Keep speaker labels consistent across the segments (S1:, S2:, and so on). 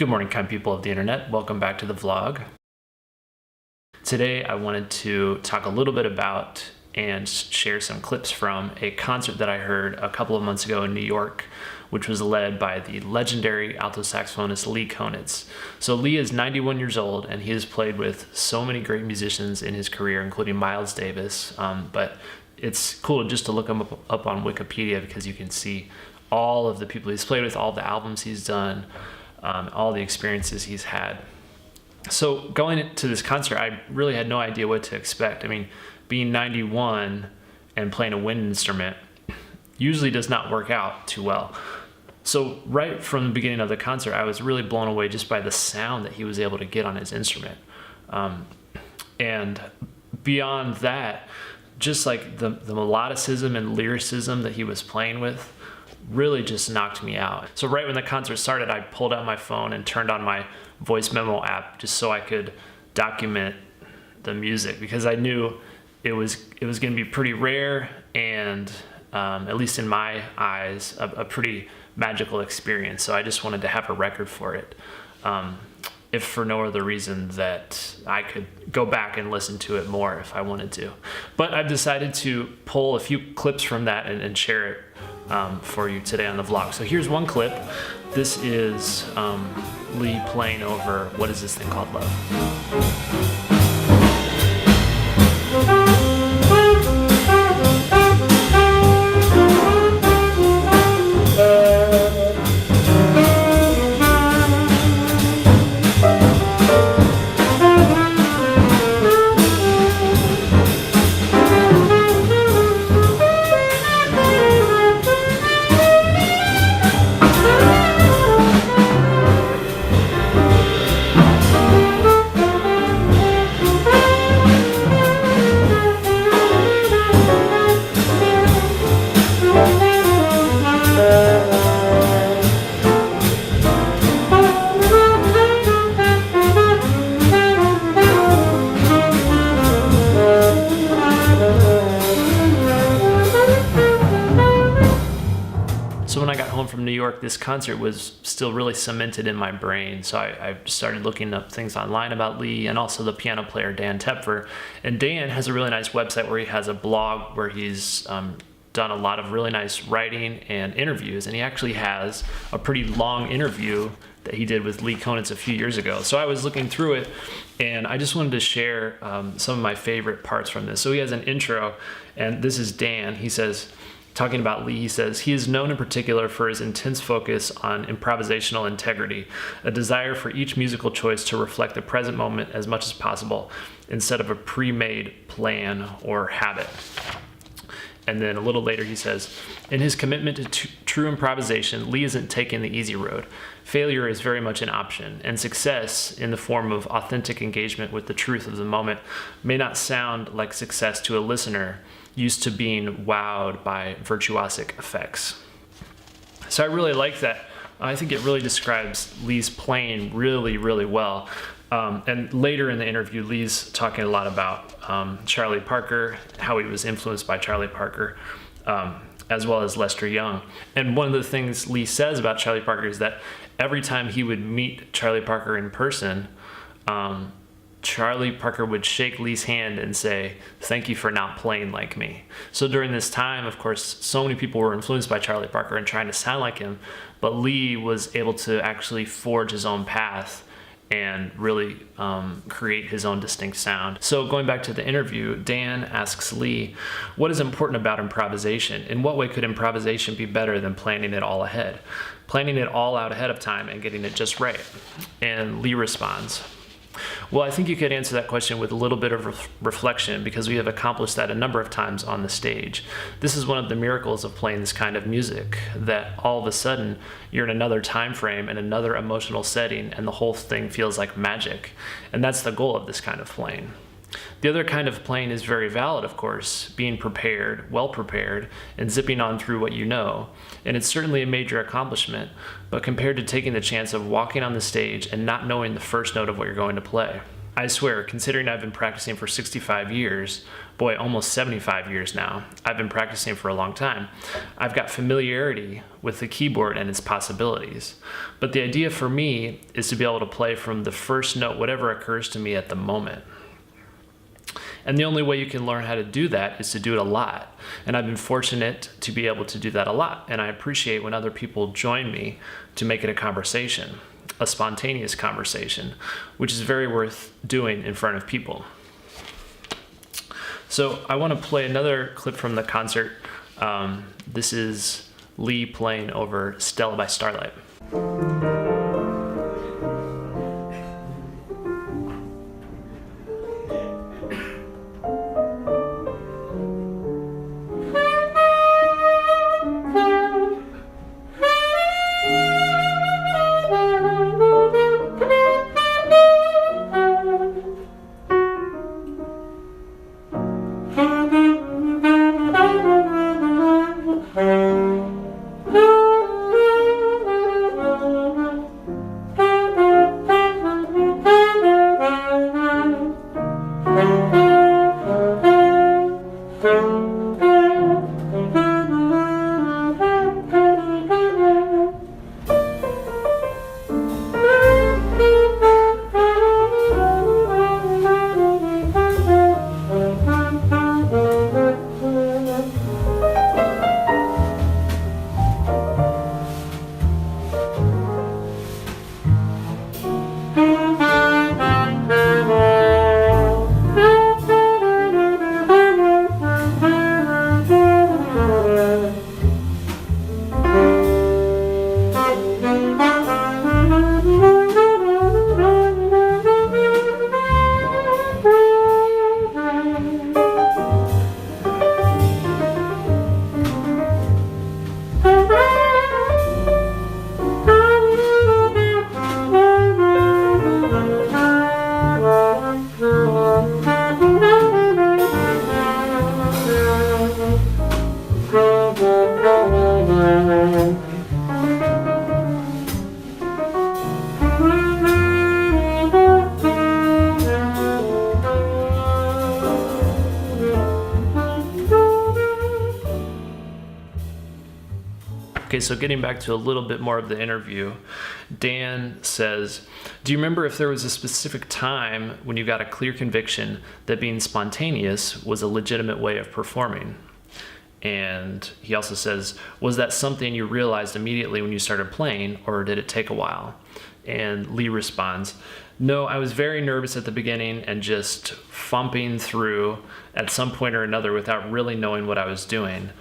S1: Good morning, kind people of the internet. Welcome back to the vlog. Today I wanted to talk a little bit about and share some clips from a concert that I heard a couple of months ago in New York, which was led by the legendary alto saxophonist Lee Konitz. So Lee is 91 years old and he has played with so many great musicians in his career, including Miles Davis, but it's cool just to look him up on Wikipedia because you can see all of the people he's played with, all the albums he's done, all the experiences he's had. So going into this concert, I really had no idea what to expect. I mean, being 91 and playing a wind instrument usually does not work out too well. So right from the beginning of the concert, I was really blown away just by the sound that he was able to get on his instrument. And beyond that, just like the melodicism and lyricism that he was playing with really just knocked me out. So right when the concert started, I pulled out my phone and turned on my voice memo app just so I could document the music, because I knew it was going to be pretty rare and at least in my eyes a pretty magical experience. So I just wanted to have a record for it, if for no other reason that I could go back and listen to it more if I wanted to. But I've decided to pull a few clips from that and share it for you today on the vlog. So here's one clip. This is Lee playing over, what is this thing called, Love? So when I got home from New York, this concert was still really cemented in my brain. So I started looking up things online about Lee and also the piano player Dan Tepfer. And Dan has a really nice website where he has a blog where he's done a lot of really nice writing and interviews. And he actually has a pretty long interview that he did with Lee Konitz a few years ago. So I was looking through it and I just wanted to share some of my favorite parts from this. So he has an intro, and this is Dan. He says, talking about Lee, he says, he is known in particular for his intense focus on improvisational integrity, a desire for each musical choice to reflect the present moment as much as possible instead of a pre-made plan or habit. And then a little later he says, in his commitment to true improvisation, Lee isn't taking the easy road. Failure is very much an option, and success in the form of authentic engagement with the truth of the moment may not sound like success to a listener used to being wowed by virtuosic effects. So I really like that. I think it really describes Lee's playing really, really well. And later in the interview, Lee's talking a lot about Charlie Parker, how he was influenced by Charlie Parker, as well as Lester Young. And one of the things Lee says about Charlie Parker is that every time he would meet Charlie Parker in person, Charlie Parker would shake Lee's hand and say, "Thank you for not playing like me." So during this time, of course, so many people were influenced by Charlie Parker and trying to sound like him, but Lee was able to actually forge his own path and really create his own distinct sound. So going back to the interview, Dan asks Lee, what is important about improvisation? In what way could improvisation be better than planning it all ahead? Planning it all out ahead of time and getting it just right. And Lee responds, well, I think you could answer that question with a little bit of reflection, because we have accomplished that a number of times on the stage. This is one of the miracles of playing this kind of music, that all of a sudden you're in another time frame and another emotional setting, and the whole thing feels like magic. And that's the goal of this kind of playing. The other kind of playing is very valid, of course, being prepared, well prepared, and zipping on through what you know. And it's certainly a major accomplishment, but compared to taking the chance of walking on the stage and not knowing the first note of what you're going to play. I swear, considering I've been practicing for 65 years, boy, almost 75 years now, I've been practicing for a long time, I've got familiarity with the keyboard and its possibilities. But the idea for me is to be able to play from the first note, whatever occurs to me at the moment. And the only way you can learn how to do that is to do it a lot. And I've been fortunate to be able to do that a lot. And I appreciate when other people join me to make it a conversation, a spontaneous conversation, which is very worth doing in front of people. So I want to play another clip from the concert. This is Lee playing over Stella by Starlight. Okay, so getting back to a little bit more of the interview, Dan says, do you remember if there was a specific time when you got a clear conviction that being spontaneous was a legitimate way of performing? And he also says, was that something you realized immediately when you started playing, or did it take a while? And Lee responds, no, I was very nervous at the beginning and just fumping through at some point or another without really knowing what I was doing,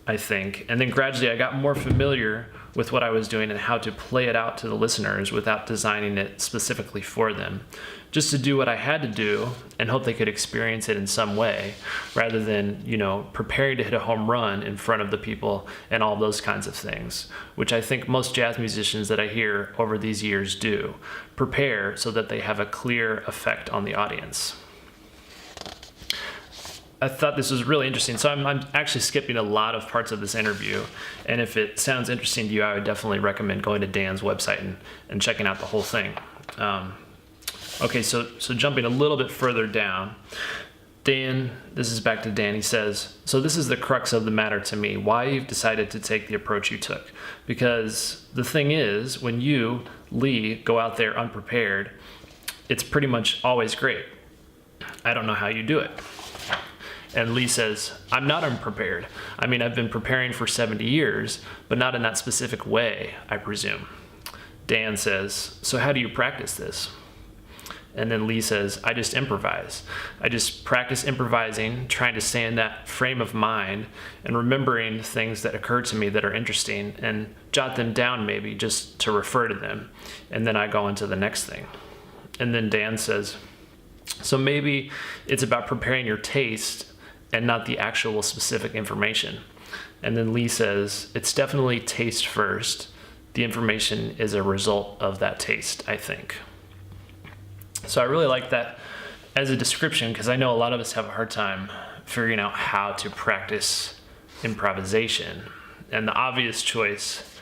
S1: I think. And then gradually I got more familiar with what I was doing and how to play it out to the listeners without designing it specifically for them. Just to do what I had to do and hope they could experience it in some way, rather than, preparing to hit a home run in front of the people and all those kinds of things, which I think most jazz musicians that I hear over these years do. Prepare so that they have a clear effect on the audience. I thought this was really interesting. So I'm actually skipping a lot of parts of this interview. And if it sounds interesting to you, I would definitely recommend going to Dan's website and checking out the whole thing. Okay, so jumping a little bit further down, Dan, this is back to Dan, he says, so this is the crux of the matter to me, why you've decided to take the approach you took. Because the thing is, when you, Lee, go out there unprepared, it's pretty much always great. I don't know how you do it. And Lee says, I'm not unprepared. I mean, I've been preparing for 70 years, but not in that specific way, I presume. Dan says, so how do you practice this? And then Lee says, I just improvise. I just practice improvising, trying to stay in that frame of mind and remembering things that occur to me that are interesting and jot them down maybe just to refer to them. And then I go into the next thing. And then Dan says, so maybe it's about preparing your taste and not the actual specific information. And then Lee says, it's definitely taste first. The information is a result of that taste, I think. So I really like that as a description, because I know a lot of us have a hard time figuring out how to practice improvisation. And the obvious choice,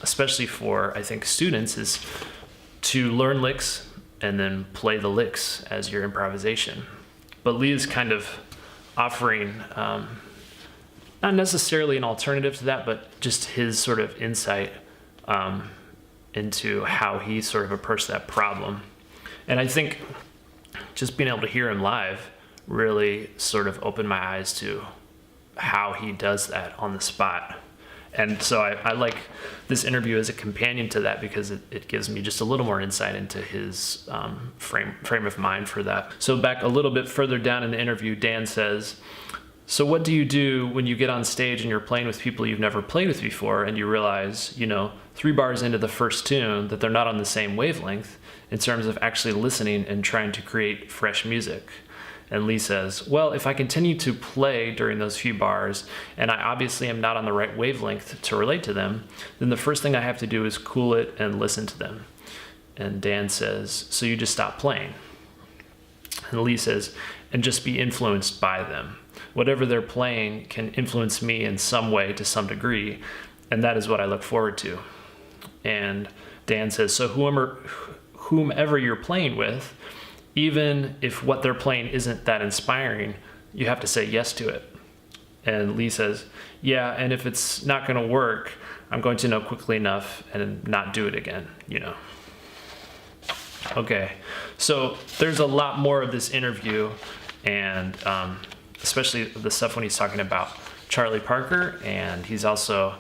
S1: especially for, I think, students, is to learn licks and then play the licks as your improvisation. But Lee is kind of offering not necessarily an alternative to that, but just his sort of insight into how he sort of approached that problem. And I think just being able to hear him live really sort of opened my eyes to how he does that on the spot. And so I like this interview as a companion to that, because it gives me just a little more insight into his frame of mind for that. So back a little bit further down in the interview, Dan says, "So what do you do when you get on stage and you're playing with people you've never played with before, and you realize, 3 bars into the first tune, that they're not on the same wavelength in terms of actually listening and trying to create fresh music?" And Lee says, "Well, if I continue to play during those few bars, and I obviously am not on the right wavelength to relate to them, then the first thing I have to do is cool it and listen to them." And Dan says, "So you just stop playing?" And Lee says, "And just be influenced by them. Whatever they're playing can influence me in some way to some degree, and that is what I look forward to." And Dan says, "So whomever you're playing with, even if what they're playing isn't that inspiring, you have to say yes to it." And Lee says, "Yeah, and if it's not going to work, I'm going to know quickly enough and not do it again, Okay, so there's a lot more of this interview, and especially the stuff when he's talking about Charlie Parker, and he's also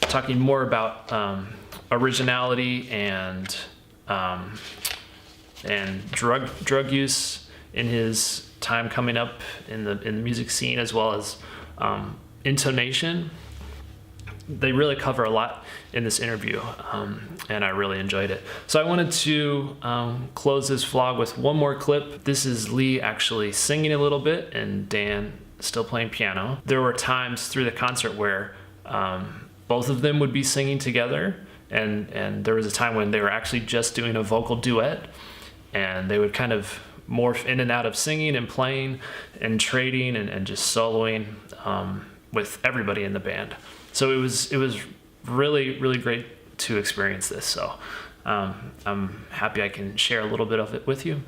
S1: talking more about originality and drug use in his time coming up in the music scene, as well as intonation. They really cover a lot in this interview, and I really enjoyed it. So I wanted to close this vlog with one more clip. This is Lee actually singing a little bit and Dan still playing piano. There were times through the concert where both of them would be singing together, and there was a time when they were actually just doing a vocal duet, and they would kind of morph in and out of singing and playing and trading and just soloing with everybody in the band. So it was really, really great to experience this. So I'm happy I can share a little bit of it with you.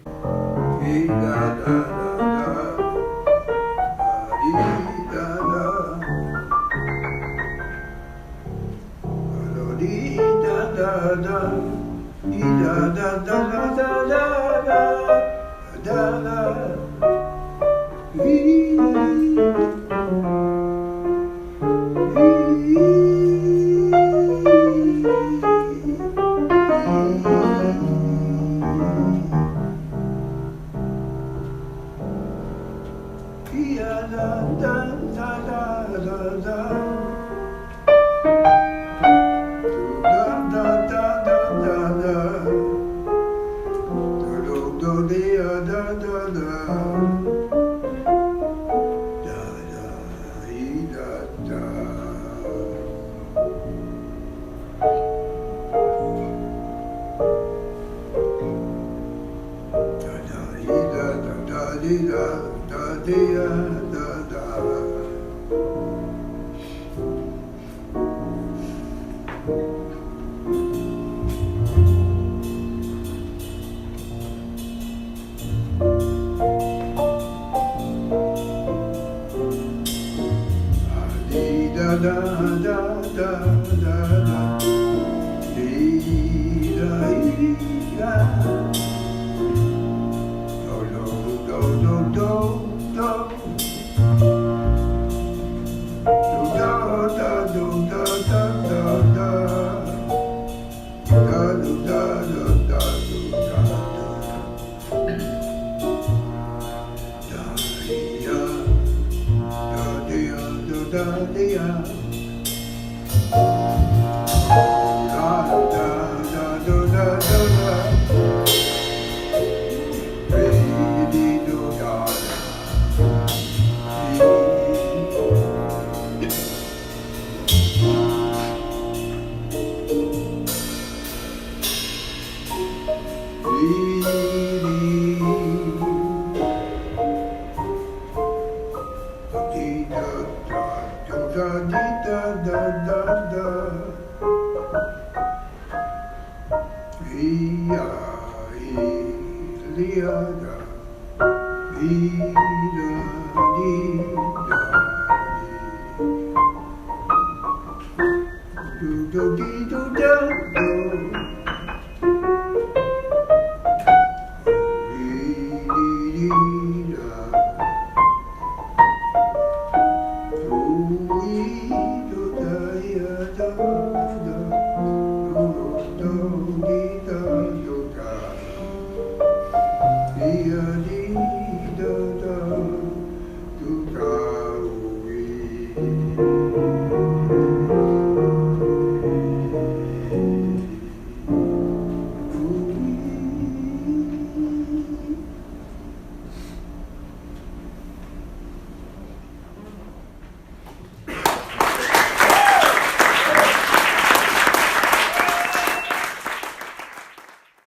S2: Do